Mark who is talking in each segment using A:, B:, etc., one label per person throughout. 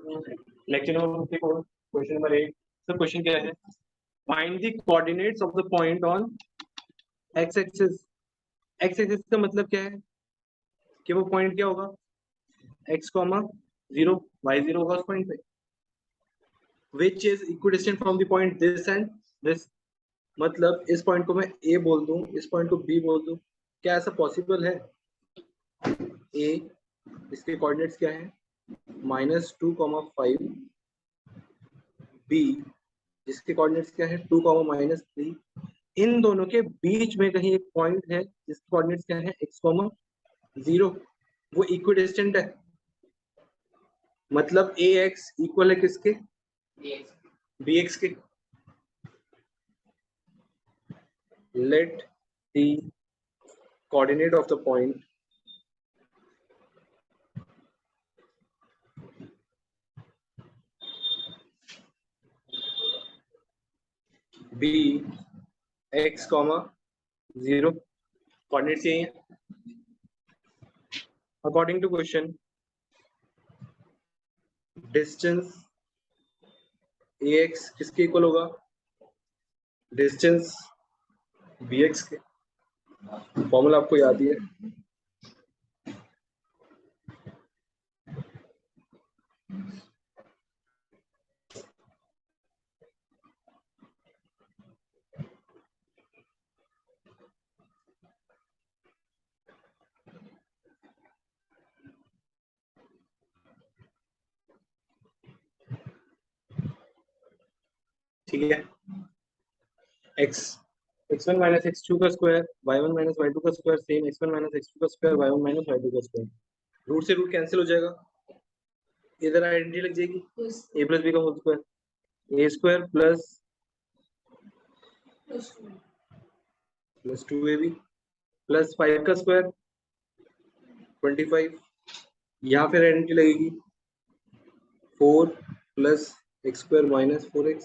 A: Lecture number 54 question number 8। Sir question क्या है? Find the coordinates of the point on x axis. X axis का मतलब क्या है कि वो पॉइंट क्या होगा, x, 0 y 0 होगा उस पॉइंट पे, which is equidistant from the point this and this. मतलब इस पॉइंट को मैं a बोल दूं, इस पॉइंट को b बोल दूं, क्या ऐसा पॉसिबल है? a इसके कोऑर्डिनेट्स क्या है, -2,5, b जिसके कोऑर्डिनेट्स क्या है 2, -3। इन दोनों के बीच में कहीं एक पॉइंट है जिसके कोऑर्डिनेट्स क्या है x, 0। वो इक्विडिस्टेंट है, मतलब ax इक्वल है किसके, bx के। Let the coordinate of the point B x, 0। Coordinates यही है। According to question, distance ax किसके इक्वल होगा, डिस्टेंस bx के। फॉर्मूला आपको याद ही है। ठीक है, x1 माइनस x2 का स्क्वायर, y1 माइनस y2 का square, same x1 minus x2 का स्क्वायर, y1 माइनस y2 का स्क्वायर। रूट से रूट कैंसिल हो जाएगा, इधर आइडेंटिटी लग जाएगी, a प्लस बी का whole square, a square plus 2ab plus 5 का स्क्वायर 25। यहाँ फिर आइडेंटिटी लगेगी 4 plus x square minus 4x,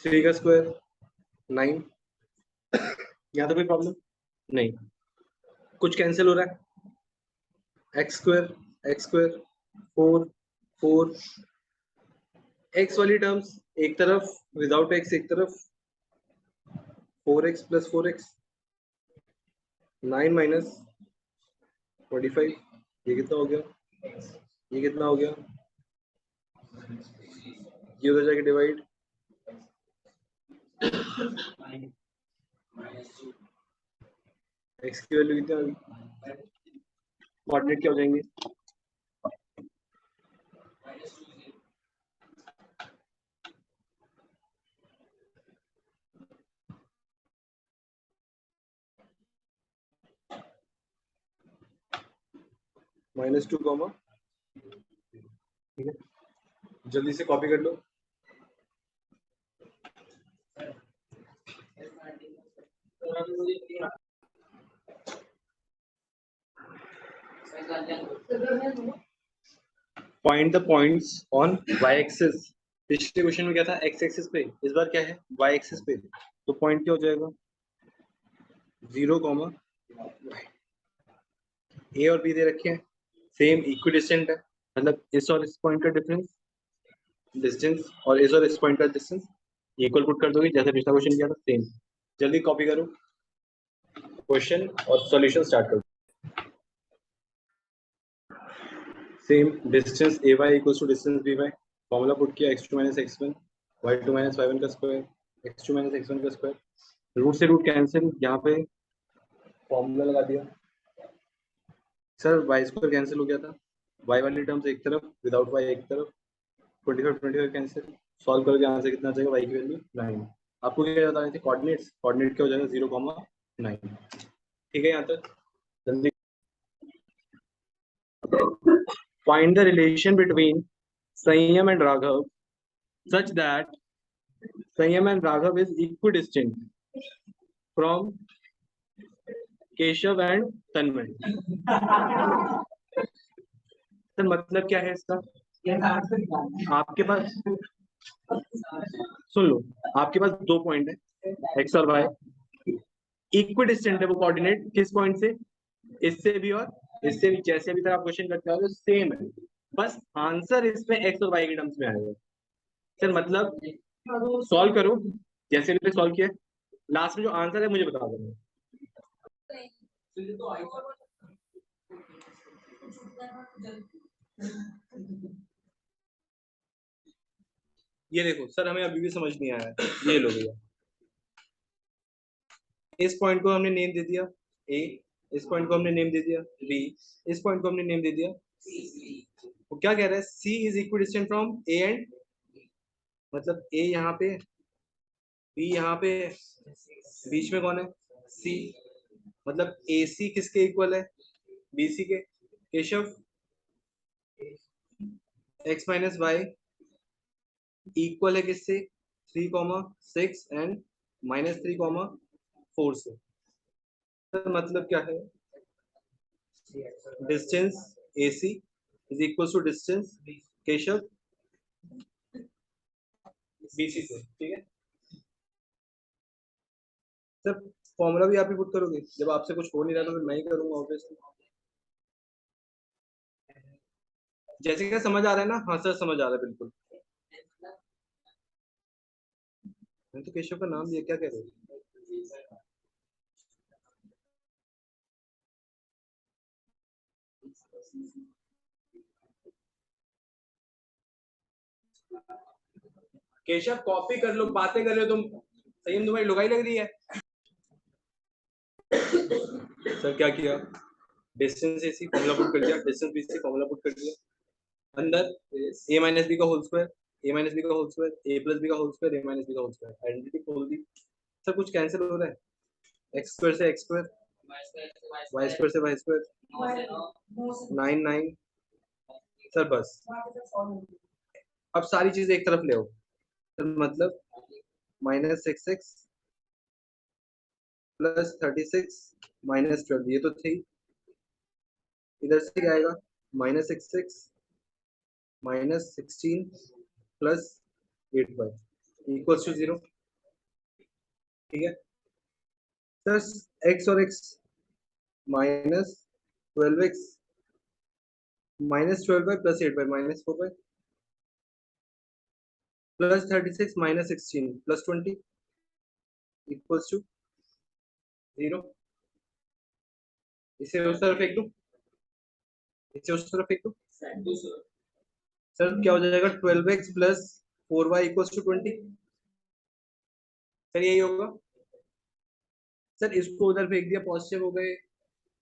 A: 3 का स्क्वायर 9। यहाँ तो कोई प्रॉब्लम नहीं, कुछ कैंसिल हो रहा है, एक्स स्क्वायर 4 4, एक्स वाली टर्म्स एक तरफ, विदाउट एक्स एक तरफ, 4x प्लस 4x, 9 माइनस 25। ये कितना हो गया, ये कितना हो गया, ये उधर जाके डिवाइड, एक्स की वैल्यू कितनी होगी, कोऑर्डिनेट क्या हो जाएंगे, -2, ठीक है, जल्दी से कॉपी कर लो। Find the points on y-axis। पिछले क्वेश्चन में क्या था, x एक्सिस पे, इस बार क्या है y एक्सिस पे। तो पॉइंट क्या हो जाएगा, 0, a और b दे रखे हैं, सेम इक्विडिस्टेंट है, मतलब इस और इस पॉइंट का डिस्टेंस और इस और इस पॉइंट का डिस्टेंस इक्वल पुट कर दोगे, जैसे पिछला क्वेश्चन किया था सेम। जल्दी कॉपी करो क्वेश्चन और सॉल्यूशन स्टार्ट करो। Same distance ay equals to distance by, formula put किया x2 minus x1, y2 minus y1 का स्क्वायर, x2 माइनस x1 का स्क्वायर, रूट से रूट कैंसिल, यहाँ पे फॉर्मूला लगा दिया। सर y स्क्वायर कैंसिल हो गया था, y वाली टर्म्स एक तरफ, विदाउट y एक तरफ, 25 कैंसिल, सॉल्व करोगे यहाँ से कितना आ जाएगा, y की वैल्यू 9। आपको क्या बताने थे, कोऑर्डिनेट्स, कोऑर्डिनेट क्या हो जाएगा 0, 9। ठीक है, यहाँ तक जल्दी। Find the relation between Sanyam and Raghav such that Sanyam and Raghav is equidistant from Keshav and Tanmay। तो मतलब क्या है इसका, आपके पास सुन लो, आपके पास दो पॉइंट है x और y, इक्विडिस्टेंट है वो कोऑर्डिनेट किस पॉइंट से, इससे भी और इससे भी, जैसे अभी तक आप क्वेश्चन करते हो सेम है, बस आंसर इसमें एक्स और वाई के टर्म्स में आएगा सर। मतलब सॉल्व करो जैसे भी सॉल्व किया, लास्ट में जो आंसर है मुझे बता देना। ये देखो सर, हमें अभी भी समझ नहीं आया। ये लो भैया, इस पॉइंट को हमने नेम दे दिया ए, इस पॉइंट को हमने नेम दे दिया बी, इस पॉइंट को हमने नेम दे दिया वो क्या कह रहा है, C is equidistant from A and, मतलब ए यहाँ पे, बी यहाँ पे, बीच में कौन है सी, मतलब ए सी किसके इक्वल है, बी सी के। केशव, एक्स माइनस वाई इक्वल है किससे, 3,6 एंड -3,4 से। तो मतलब क्या है, distance A C is equal to distance केशव बीसी से। ठीक है सर, फॉर्मूला भी आप ही पुट करोगे, जब आपसे कुछ हो नहीं रहा तो फिर मैं ही करूंगा ऑब्वियसली। जैसे क्या समझ आ रहा है ना, हाँ सर समझ आ रहा है बिल्कुल। मैंने तो केशव का नाम दिया, क्या कह रहे हो। केशव कॉपी कर लो, बातें कर लो तुम, सही में तुम्हारी लुगाई लग रही है। सर क्या किया, डिस्टेंस एसी फॉर्मूला पुट कर दिया, डिस्टेंस बीसी फॉर्मूला पुट कर दिया, अंदर ए माइनस बी का होल स्क्वायर, ए माइनस बी का होल स्क्वायर, ए प्लस बी का होल स्क्वायर, ए माइनस बी का होल स्क्वायर, आइडेंटिटी खोल दी। सर कुछ कैंसिल हो रहा है, एक्स स्क्वायर से एक्स स्क्वायर, वाई स्क्वायर से वाई स्क्वायर, 9 9। सर बस अब सारी चीजें एक तरफ ले आओ, सर मतलब -6x +36 -12, ये तो थी, इधर से क्या आएगा, -66 -16 +8y इक्वल्स टू 0। ठीक है सर, x और x -12x -12y +8y -4y +36 -16 +20 equals to 0। इसे उस तरफ फेंक दूं, इसे उस तरफ फेंक दूं, सर क्या हो जाएगा, 12x +4y equals to 20। Sir यही होगा। सर इसको उधर फेंक दिया, पॉजिटिव हो गए,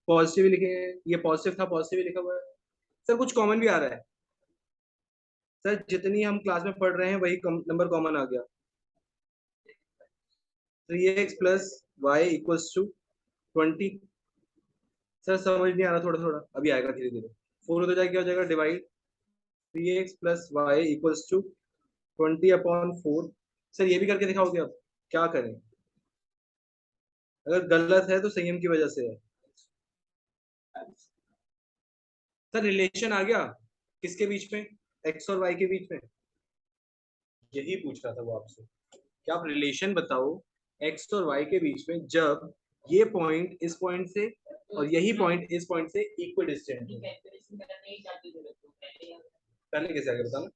A: पॉजिटिव लिखे हैं, ये पॉजिटिव था, पॉजिटिव ही लिखा हुआ है। सर कुछ कॉमन भी आ रहा है, सर जितनी हम क्लास में पढ़ रहे हैं वही नंबर कॉमन आ गया, 3x + y equals to 20। Sir समझ नहीं आ रहा, थोड़ा थोड़ा अभी आएगा धीरे धीरे। 4 हो जाएगा, क्या हो जाएगा, divide 3x + y equals to 20/4। Sir ये भी करके दिखाओगे, अब क्या करें, अगर गलत है तो संयम की वजह से है। सर रिलेशन आ गया किसके बीच में, एक्स और वाई के बीच में, यही पूछ रहा था वो आपसे कि आप रिलेशन बताओ एक्स और वाई के बीच में, जब ये पॉइंट इस पॉइंट से और यही पॉइंट इस पॉइंट से इक्वल डिस्टेंट है। पहले कैसे आगे बताना,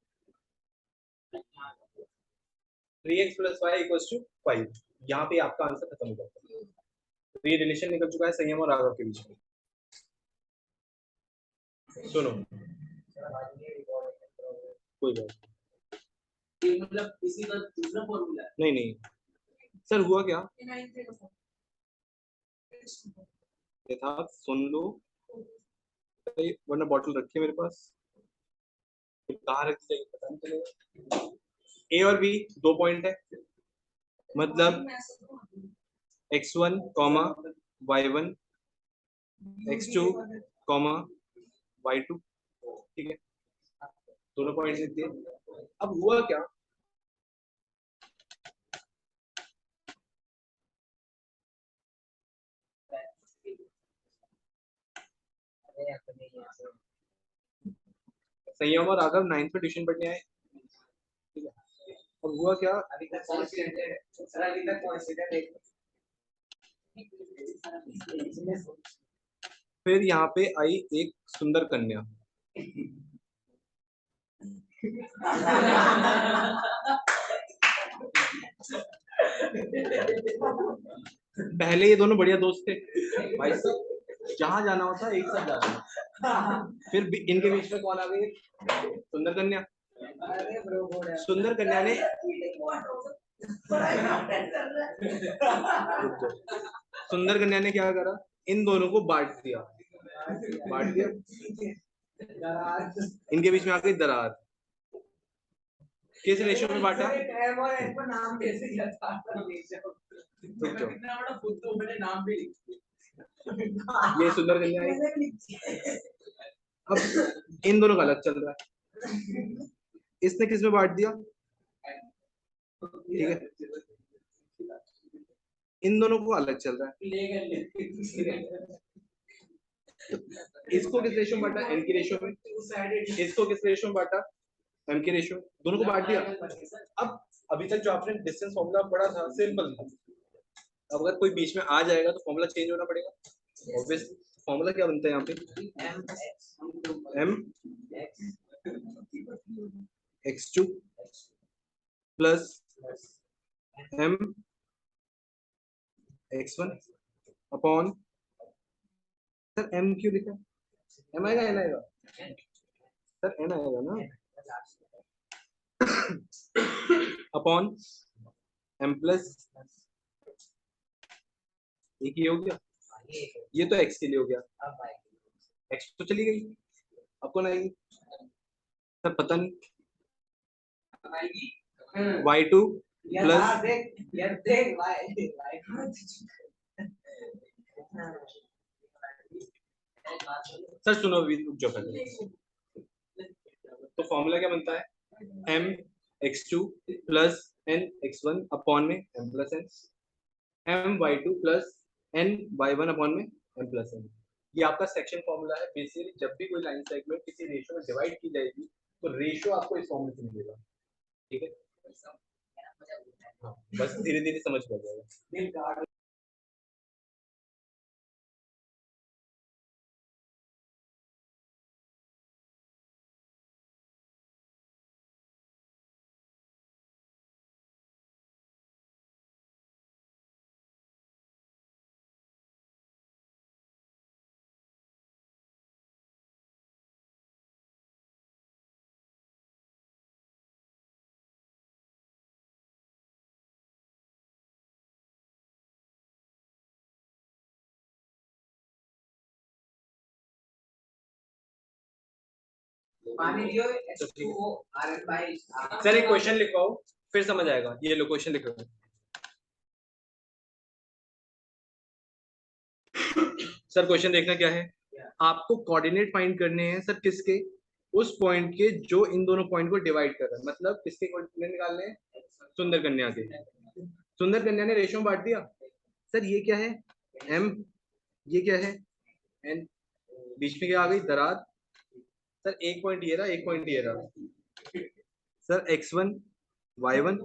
A: 3x + y = 5, यहाँ पे आपका आंसर खत्म हो जाता है। तो ये रिलेशन निकल चुका है संयम और राघव के बीच में। सुनो कोई बात मतलब इसी का दूसरा फॉर्मूला नहीं नहीं सर, हुआ क्या, यथार्थ सुन लो, वरना बॉटल रखी है मेरे पास, कहाँ रखी जाएगी पता नहीं चलेगा। ए और बी दो पॉइंट है, मतलब x1, y1, x2, y2। ठीक है, दोनों पॉइंट लिख दिए। अब हुआ क्या, संयम और राघव 9th में ट्यूशन पढ़ने आए। ठीक है, अब हुआ क्या, फिर यहाँ पे आई एक सुंदर कन्या, पहले ये दोनों बढ़िया दोस्त थे भाई साहब, जहां जाना होता एक साथ जाना। फिर इनके बीच में कौन आ गई? सुंदर कन्या। सुंदर कन्या ने सुंदर कन्या ने क्या करा? इन दोनों को बांट दिया। बांट दिया, इनके बीच में आ गई दरार। किस रेशियो में बांटा? ये सुंदर कन्या आई। अब इन दोनों का अलग चल रहा है। इसने किस में बांट दिया? ठीक है, इन दोनों को अलग चल रहा है। इसको किस रेशियो में बांटा? एन की रेशियो में। इसको किस रेशियो में बांटा? एम की रेशियो। दोनों को बांट दिया। अब अभी तक जो आपने डिस्टेंस फॉर्मूला पढ़ा था सिंपल था। अब अगर कोई बीच में आ जाएगा तो फॉर्मूला चेंज होना पड़ेगा। ऑब्वियस फॉर्मूला क्या बनता है यहाँ पे? M x2 plus M x1 upon, sir M क्यों लिखा? एम आएगा एन आएगा? सर एन आएगा ना, अपॉन एम प्लस, एक ही हो गया। ये तो x के लिए हो गया, x तो चली गई, अब कौन आएगी? सर पता नहीं, y2 प्लस, सर सुनो अभी रुक जाओ पहले। तो फॉर्मूला क्या बनता है? m x2 plus n x1 upon में m plus n, m y2 plus n y1 upon में m प्लस n। ये आपका सेक्शन फॉर्मूला है। बेसिकली जब भी कोई लाइन सेगमेंट किसी रेशियो में डिवाइड की जाएगी तो रेशियो आपको इस फॉर्मूले से मिलेगा। ठीक है, हाँ, बस धीरे धीरे समझ पड़ जाएगा। सर एक क्वेश्चन लिखवाओ फिर समझ आएगा। ये लो क्वेश्चन लिख रहा हूँ। सर क्वेश्चन देखना क्या है, आपको कोऑर्डिनेट फाइंड करने हैं सर किसके? उस पॉइंट के जो इन दोनों पॉइंट को डिवाइड कर रहा है। मतलब किसके कोऑर्डिनेट निकालने हैं? सुंदर कन्या के। सुंदर कन्या ने रेशियो में बांट दिया। सर ये क्या है? m, ये क्या है? n, बीच में क्या आ गई? दरार। सर एक पॉइंट ये रहा, एक पॉइंट ये रहा। Sir x1 y1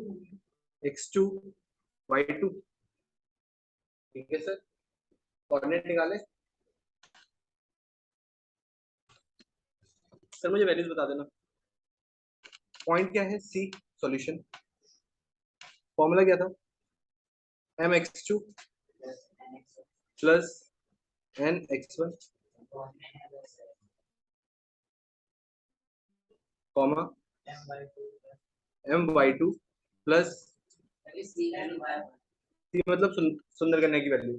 A: x2 y2। ठीक है सर, कोऑर्डिनेट निकाले। सर मुझे वैल्यूज बता देना। पॉइंट क्या है? सी। सॉल्यूशन फॉर्मूला क्या था? M x2 plus n x1 comma m y2 plus c, मतलब सुंदर करने की वैल्यू।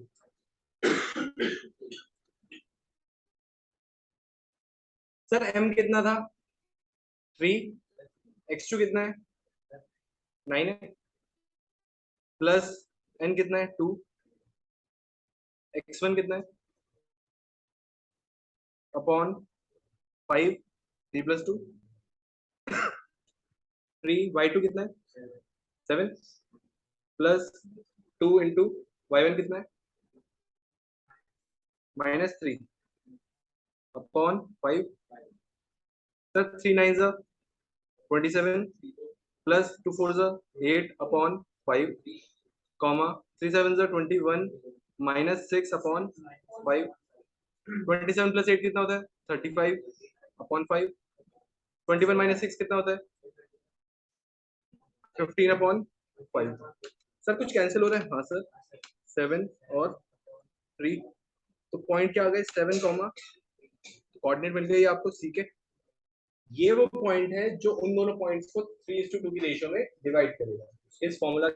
A: सर m कितना था? 3, x2 कितना है? 9 है, प्लस n कितना है? 2, x1 कितना है? अपॉन 5, 3 प्लस 2, 3, y2 कितना है? 7 प्लस 2 इंटू y1 कितना है? -3 upon 5। Sir 3 9 27 plus 2 4 8 upon 5 comma 3 7 21 -6 upon 5। 27 plus 8 कितना होता है? 35 अपॉन 5। 21 - 6 कितना होता है? 15/5। सर कुछ कैंसिल हो रहा है? हाँ सर, 7 और 3, तो पॉइंट क्या आ गए 7, कोऑर्डिनेट मिल गई आपको सी के। ये वो पॉइंट है जो उन दोनों पॉइंट्स को 3:2 की रेशियो में डिवाइड करेगा। इस फॉर्मूला